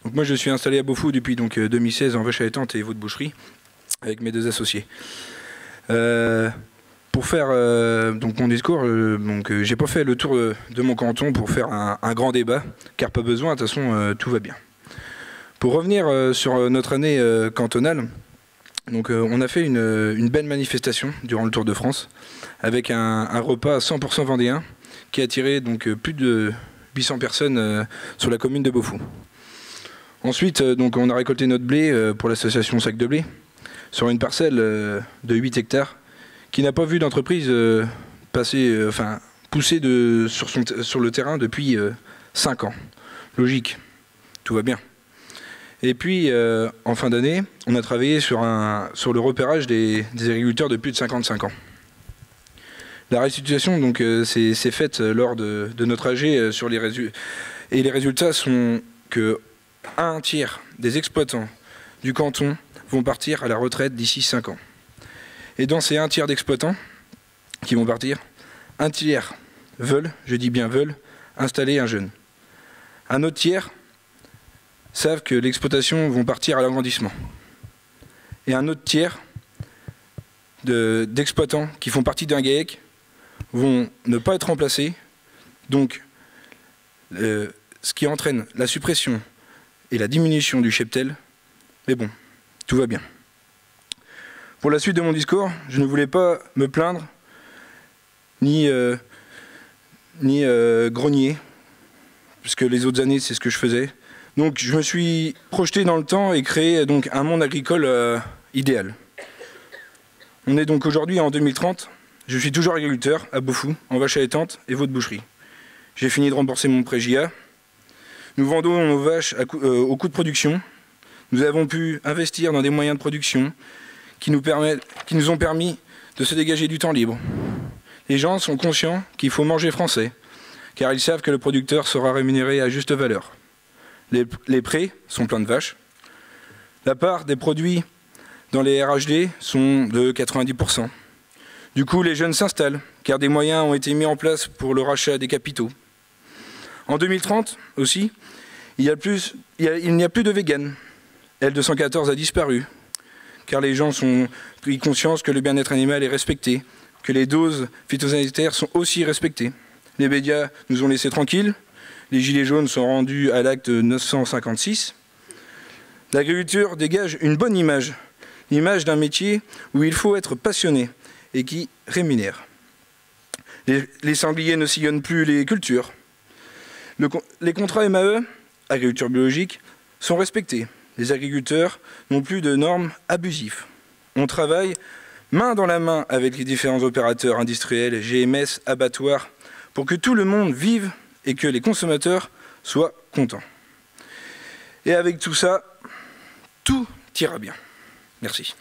Donc moi je suis installé à Beaufou depuis 2016 en vache allaitante et veau de boucherie avec mes deux associés. Pour faire mon discours, j'ai pas fait le tour de mon canton pour faire un grand débat, car pas besoin, de toute façon tout va bien. Pour revenir sur notre année cantonale, on a fait une belle manifestation durant le Tour de France, avec un repas 100% vendéen qui a attiré plus de 800 personnes sur la commune de Beaufou. Ensuite, on a récolté notre blé pour l'association Sac de Blé, sur une parcelle de 8 hectares, qui n'a pas vu d'entreprise pousser sur le terrain depuis 5 ans. Logique, tout va bien. Et puis, en fin d'année, on a travaillé sur le repérage des agriculteurs de plus de 55 ans. La restitution s'est faite lors de notre AG sur les résultats. Et les résultats sont que 1/3 des exploitants du canton vont partir à la retraite d'ici 5 ans. Et dans ces 1/3 d'exploitants qui vont partir, 1/3 veulent, je dis bien veulent, installer un jeune. Un autre tiers savent que l'exploitation vont partir à l'agrandissement. Et un autre tiers d'exploitants qui font partie d'un GAEC vont ne pas être remplacés, donc ce qui entraîne la suppression et la diminution du cheptel, mais bon, tout va bien. Pour la suite de mon discours, je ne voulais pas me plaindre, ni grogner, puisque les autres années, c'est ce que je faisais. Donc je me suis projeté dans le temps et créé un monde agricole idéal. On est donc aujourd'hui en 2030, je suis toujours agriculteur à Beaufou, en vache allaitante et veau de boucherie. J'ai fini de rembourser mon prêt JA. Nous vendons nos vaches au coût de production. Nous avons pu investir dans des moyens de production qui nous ont permis de se dégager du temps libre. Les gens sont conscients qu'il faut manger français, car ils savent que le producteur sera rémunéré à juste valeur. Les prés sont pleins de vaches. La part des produits dans les RHD sont de 90%. Du coup, les jeunes s'installent, car des moyens ont été mis en place pour le rachat des capitaux. En 2030 aussi, il n'y a plus de véganes. L214 a disparu, car les gens ont pris conscience que le bien-être animal est respecté, que les doses phytosanitaires sont aussi respectées. Les médias nous ont laissés tranquilles. Les gilets jaunes sont rendus à l'acte 956. L'agriculture dégage une bonne image, l'image d'un métier où il faut être passionné et qui rémunère. Les sangliers ne sillonnent plus les cultures. Les contrats MAE, agriculture biologique, sont respectés. Les agriculteurs n'ont plus de normes abusives. On travaille main dans la main avec les différents opérateurs industriels, GMS, abattoirs, pour que tout le monde vive et que les consommateurs soient contents. Et avec tout ça, tout ira bien. Merci.